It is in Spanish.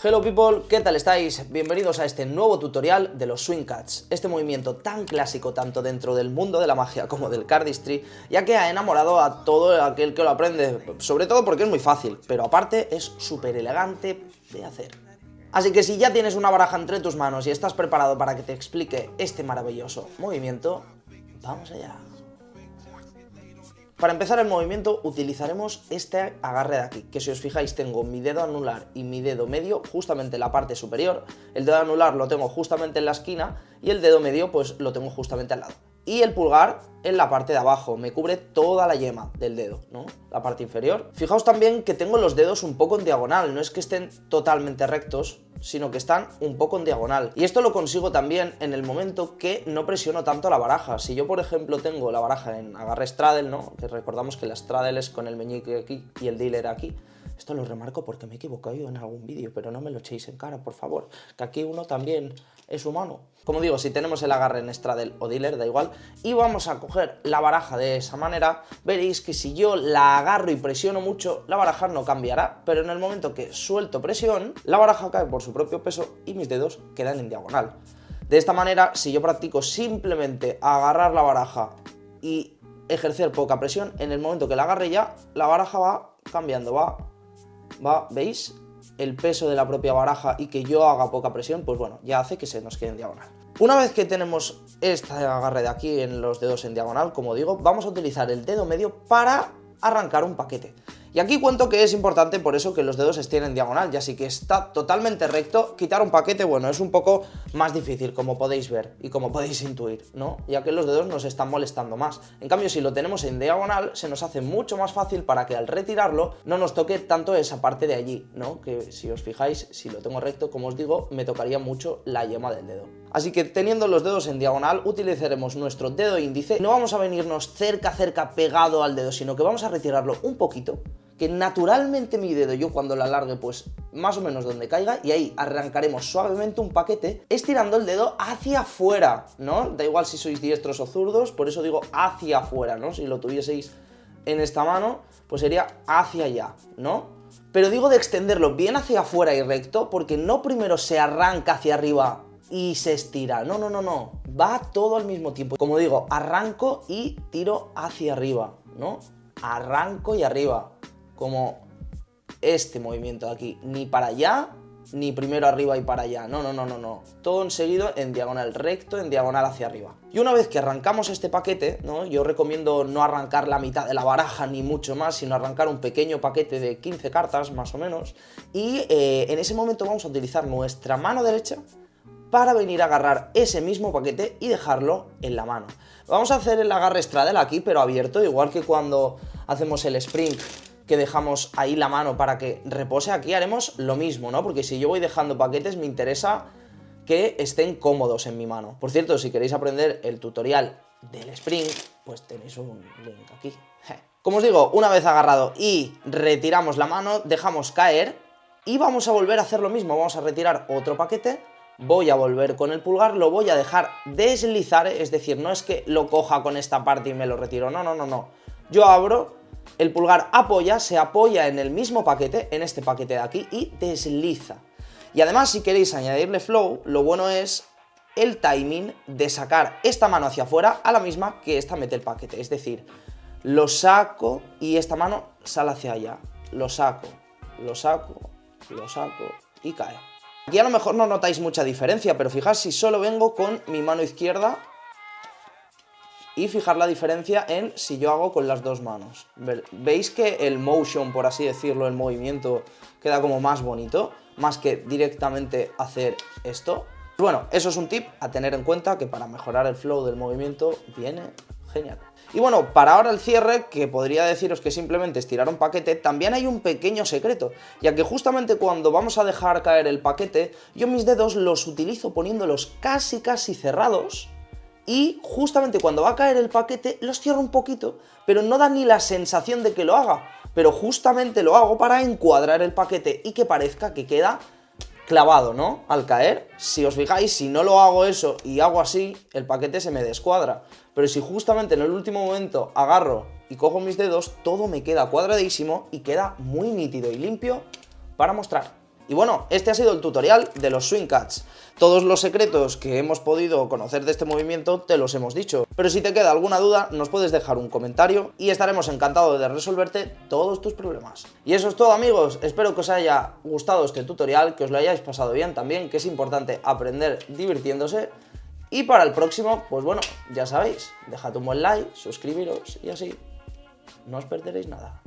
Hello people, ¿qué tal estáis? Bienvenidos a este nuevo tutorial de los Swing Cuts, este movimiento tan clásico tanto dentro del mundo de la magia como del cardistry, ya que ha enamorado a todo aquel que lo aprende, sobre todo porque es muy fácil, pero aparte es súper elegante de hacer. Así que si ya tienes una baraja entre tus manos y estás preparado para que te explique este maravilloso movimiento, vamos allá. Para empezar el movimiento utilizaremos este agarre de aquí, que si os fijáis tengo mi dedo anular y mi dedo medio justamente en la parte superior, el dedo anular lo tengo justamente en la esquina y el dedo medio pues lo tengo justamente al lado. Y el pulgar en la parte de abajo, me cubre toda la yema del dedo, ¿no? La parte inferior. Fijaos también que tengo los dedos un poco en diagonal, no es que estén totalmente rectos, sino que están un poco en diagonal. Y esto lo consigo también en el momento que no presiono tanto la baraja. Si yo, por ejemplo, tengo la baraja en agarre straddle, ¿no? Que recordamos que la straddle es con el meñique aquí y el dealer aquí. Esto lo remarco porque me he equivocado yo en algún vídeo, pero no me lo echéis en cara, por favor, que aquí uno también es humano. Como digo, si tenemos el agarre en straddle o dealer, da igual, y vamos a coger la baraja de esa manera, veréis que si yo la agarro y presiono mucho, la baraja no cambiará, pero en el momento que suelto presión, la baraja cae por su propio peso y mis dedos quedan en diagonal. De esta manera, si yo practico simplemente agarrar la baraja y ejercer poca presión, en el momento que la agarre ya, la baraja va cambiando, ¿veis? El peso de la propia baraja y que yo haga poca presión, pues bueno, ya hace que se nos quede en diagonal. Una vez que tenemos este agarre de aquí en los dedos en diagonal, como digo, vamos a utilizar el dedo medio para arrancar un paquete. Y aquí cuento que es importante por eso que los dedos estén en diagonal, ya así que está totalmente recto, quitar un paquete, bueno, es un poco más difícil, como podéis ver y como podéis intuir, ¿no? Ya que los dedos nos están molestando más. En cambio, si lo tenemos en diagonal, se nos hace mucho más fácil para que al retirarlo no nos toque tanto esa parte de allí, ¿no? Que si os fijáis, si lo tengo recto, como os digo, me tocaría mucho la yema del dedo. Así que teniendo los dedos en diagonal, utilizaremos nuestro dedo índice. No vamos a venirnos cerca pegado al dedo, sino que vamos a retirarlo un poquito, que naturalmente mi dedo, yo cuando lo alargue, pues más o menos donde caiga, y ahí arrancaremos suavemente un paquete, estirando el dedo hacia afuera, ¿no? Da igual si sois diestros o zurdos, por eso digo hacia afuera, ¿no? Si lo tuvieseis en esta mano, pues sería hacia allá, ¿no? Pero digo de extenderlo bien hacia afuera y recto, porque no primero se arranca hacia arriba y se estira, no, va todo al mismo tiempo. Como digo, arranco y tiro hacia arriba, ¿no? Arranco y arriba, como este movimiento de aquí, ni para allá, ni primero arriba y para allá, no, todo enseguido en diagonal recto, en diagonal hacia arriba. Y una vez que arrancamos este paquete, ¿no? Yo recomiendo no arrancar la mitad de la baraja ni mucho más, sino arrancar un pequeño paquete de 15 cartas más o menos, y en ese momento vamos a utilizar nuestra mano derecha para venir a agarrar ese mismo paquete y dejarlo en la mano. Vamos a hacer el agarre straddle aquí, pero abierto, igual que cuando hacemos el spring, que dejamos ahí la mano para que repose. Aquí haremos lo mismo, ¿no? Porque si yo voy dejando paquetes, me interesa que estén cómodos en mi mano. Por cierto, si queréis aprender el tutorial del spring, pues tenéis un link aquí. Como os digo, una vez agarrado y retiramos la mano, dejamos caer y vamos a volver a hacer lo mismo. Vamos a retirar otro paquete, voy a volver con el pulgar, lo voy a dejar deslizar, es decir, no es que lo coja con esta parte y me lo retiro, no. Yo abro, el pulgar se apoya en el mismo paquete, en este paquete de aquí, y desliza. Y además, si queréis añadirle flow, lo bueno es el timing de sacar esta mano hacia afuera a la misma que esta mete el paquete. Es decir, lo saco y esta mano sale hacia allá. Lo saco y cae. Aquí a lo mejor no notáis mucha diferencia, pero fijaos si solo vengo con mi mano izquierda y fijar la diferencia en si yo hago con las dos manos. ¿Veis que el motion, por así decirlo, el movimiento queda como más bonito? Más que directamente hacer esto. Bueno, eso es un tip a tener en cuenta, que para mejorar el flow del movimiento viene genial. Y bueno, para ahora el cierre, que podría deciros que simplemente estirar un paquete, también hay un pequeño secreto, ya que justamente cuando vamos a dejar caer el paquete, yo mis dedos los utilizo poniéndolos casi cerrados, y justamente cuando va a caer el paquete los cierro un poquito, pero no da ni la sensación de que lo haga, pero justamente lo hago para encuadrar el paquete y que parezca que queda clavado, ¿no? Al caer, si os fijáis, si no lo hago eso y hago así, el paquete se me descuadra, pero si justamente en el último momento agarro y cojo mis dedos, todo me queda cuadradísimo y queda muy nítido y limpio para mostrar. Y bueno, este ha sido el tutorial de los swing cuts. Todos los secretos que hemos podido conocer de este movimiento te los hemos dicho. Pero si te queda alguna duda, nos puedes dejar un comentario y estaremos encantados de resolverte todos tus problemas. Y eso es todo, amigos. Espero que os haya gustado este tutorial, que os lo hayáis pasado bien también, que es importante aprender divirtiéndose. Y para el próximo, pues bueno, ya sabéis, dejad un buen like, suscribiros y así no os perderéis nada.